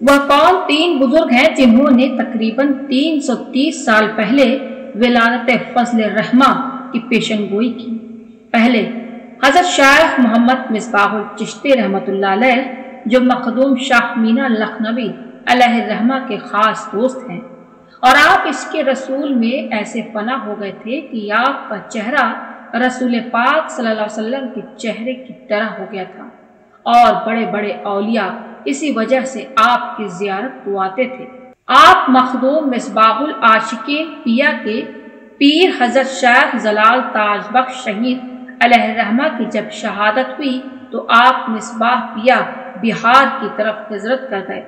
वह कौन तीन बुजुर्ग हैं जिन्होंने तकरीबन 330 साल पहले विलादत फजल रहमा की पेशनगोई की? पहले हजरत शाह मोहम्मद मिसबाहुल चिश्ती रहमतुल्लाह अलैह, जो मखदूम शाह मीना लखनवी अलैहिर्रहमा के खास दोस्त हैं, और आप इसके रसूल में ऐसे फना हो गए थे कि आपका चेहरा रसूल पाक सल्लल्लाहु अलैहि वसल्लम के चेहरे की तरह हो गया था, और बड़े बड़े औलिया इसी वजह से आपकी जियारत को आते थे। आप मखदूम मिसबाहुल आशिकीन पिया के पीर हजरत शेख जलाल ताजबख्श शहीद अलैहिर्रहमा की जब शहादत हुई तो आप मिसबाह पिया बिहार की तरफ हिजरत कर गए।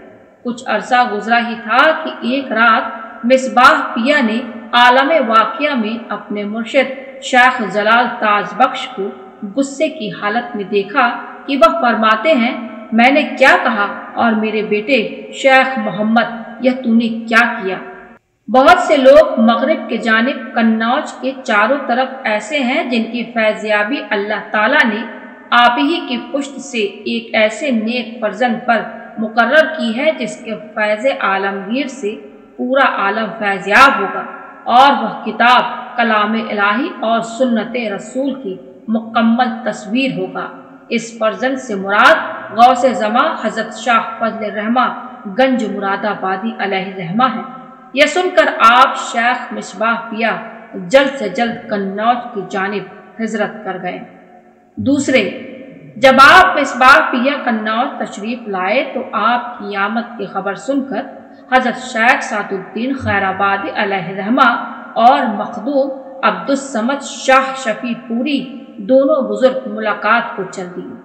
कुछ अरसा गुजरा ही था कि एक रात मिसबाह पिया ने आलम वाक़िया में अपने मुर्शिद शेख जलाल ताजबख्श को गुस्से की हालत में देखा कि वह फरमाते हैं, मैंने क्या कहा और मेरे बेटे शेख मोहम्मद, यह तूने क्या किया? बहुत से लोग मगरिब के जानिब कन्नौज के चारों तरफ ऐसे हैं जिनकी फैज़याबी अल्लाह ताला ने आप ही की पुश्त से एक ऐसे नेक फर्जन पर मुकर्रर की है जिसके फैज़ आलमगीर से पूरा आलम फैज़याब होगा, और वह किताब कलाम इलाही और सुन्नत रसूल की मुकम्मल तस्वीर होगा। इस फर्जन से मुराद गौसे ज़मा हज़रत शाह फजल रहमा गंज मुरादाबादी अलैहिर्रहमा है। यह सुनकर आप शेख मिसबाह पिया जल्द से जल्द कन्नौज की जानिब हिजरत कर गए। दूसरे, जब आप मिसबाह पिया कन्नौज तशरीफ लाए तो आपकी आमद की खबर सुनकर हजरत शेख सादुद्दीन खैराबादी अलैहिर्रहमा और मखदूम अब्दुस्समद शाह शफी पूरी दोनों बुजुर्ग मुलाकात को चल दिए।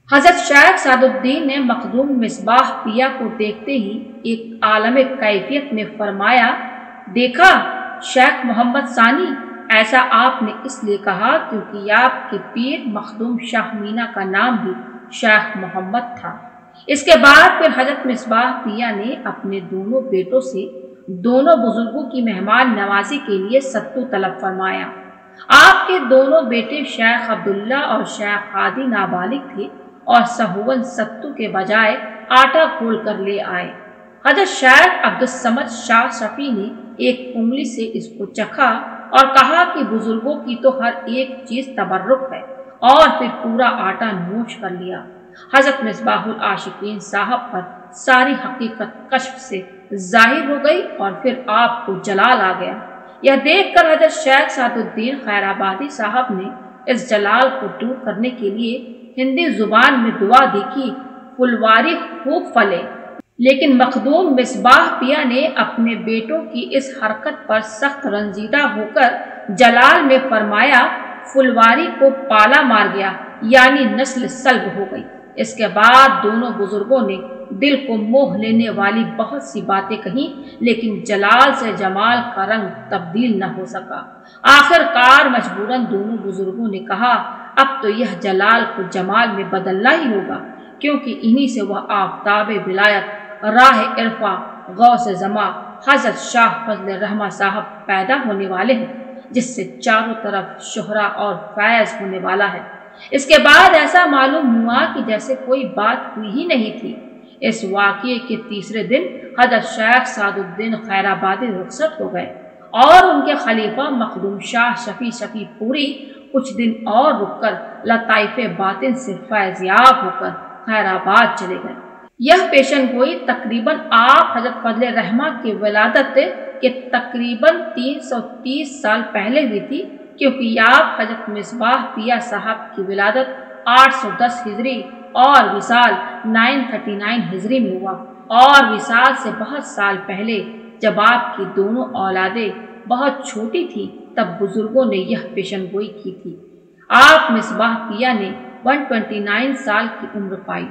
हजरत शेख सादुद्दीन ने मखदूम मिसबाह पिया को देखते ही एक आलम कैफियत में फरमाया, देखा शेख मोहम्मद सानी, ऐसा आपने इसलिए कहा क्योंकि आपके पीर मखदूम शाह मीना का नाम भी शेख मोहम्मद था। इसके बाद फिर हजरत मिसबाह पिया ने अपने दोनों बेटों से दोनों बुजुर्गों की मेहमान नवाजी के लिए सत्तू तलब फरमाया। आपके दोनों बेटे शेख अब्दुल्ला और शेख हादी नाबालिग थे और सहुवन सत्तू के बजाय आटा खोल कर ले आए। हजरत शेख अब्दुस्समद शाह शफी ने एक उंगली से इसको चखा और कहा कि बुजुर्गों की तो हर एक चीज तबर्रुक है, और फिर पूरा आटा नोश कर लिया। हजरत मिसबाहुल आशिकीन साहब पर सारी हकीकत कश्फ से जाहिर हो गई और फिर आपको जलाल आ गया। यह देखकर हजरत शेख सादुद्दीन खैराबादी साहब ने इस जलाल को दूर करने के लिए हिंदी जुबान में दुआ दी कि फुलवारी खूब फले, लेकिन मखदूम मिसबाह पिया ने अपने बेटों की इस हरकत पर सख्त रंजीदा होकर जलाल में फरमाया, फुलवारी को पाला मार गया, यानी नस्ल सल्ब हो गई। इसके बाद दोनों बुजुर्गों ने दिल को मोह लेने वाली बहुत सी बातें कही, लेकिन जलाल से जमाल का रंग तब्दील न हो सका। आखिरकार मजबूरन दोनों बुजुर्गों ने कहा, अब तो यह जलाल को जमाल में बदलना ही होगा, क्योंकि इन्हीं से वह आफताब विलायत, राह इरफा, गौसे ज़मा हजरत शाह फजल रहमा साहब पैदा होने वाले हैं, जिससे चारों तरफ शोहरा और फैज़ होने वाला है। इसके बाद ऐसा मालूम हुआ कि जैसे कोई बात हुई ही नहीं थी। इस वाक़ये के तीसरे दिन हजरत शेख सादुद्दीन खैराबादी रुखसत हो गए और उनके खलीफा मखदूम शाह शफी पूरी कुछ दिन और रुककर लताइफ़े बातिन से फैज़याब होकर खैराबाद चले गए। यह पेशनगोई तकरीबन आप हजरत फजल रहमा की विलादत के तकरीबन 330 साल पहले हुई थी, क्योंकि आप हजरत मिसबाह पिया साहब की विलादत 810 हिजरी और विसाल 939 हिजरी में हुआ, और विसाल से बहुत साल पहले जब आपकी दोनों औलादें बहुत छोटी थी तब बुजुर्गों ने यह पेशनगोई की थी। आप मिसबाह पिया ने 129 साल की उम्र पाई।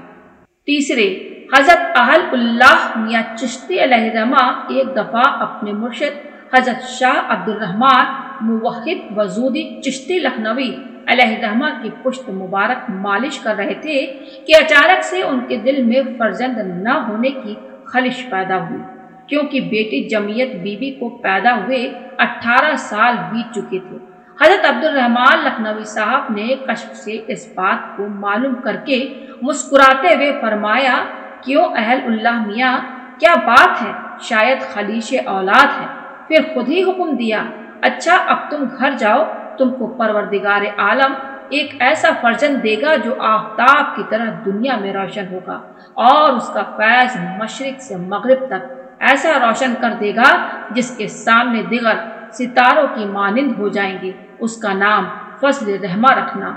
तीसरे, हजरत अहल उल्लाह मियाँ चिश्ती अलैहिर्रहमा एक दफ़ा अपने मुर्शिद हजरत शाह अब्दुर्रहमान मुवहिद वजूदी चिश्ती लखनवी अलैहिर्रहमा की पुश्त मुबारक मालिश कर रहे थे कि अचानक से उनके दिल में फर्जंद न होने की खलिश पैदा हुई, क्योंकि बेटी जमियत बीबी को पैदा हुए 18 साल बीत चुके थे। हजरत अब्दुर्रहमान लखनवी साहब ने कश्फ से इस बात को मालूम करके मुस्कुराते हुए फरमाया, क्यों अहल उल्लाह मियाँ, کیا بات ہے، شاید خلیش اولاد ہے۔ پھر خود ہی حکم دیا، اچھا اب تم گھر جاؤ، تم کو پروردگار عالم ایک ایسا فرزند دے گا جو آفتاب کی طرح دنیا میں روشن ہوگا، اور اس کا فیض مشرق سے مغرب تک ایسا روشن کر دے گا جس کے سامنے دیگر ستاروں کی مانند ہو جائیں گے۔ اس کا نام فضل الرحمہ رکھنا۔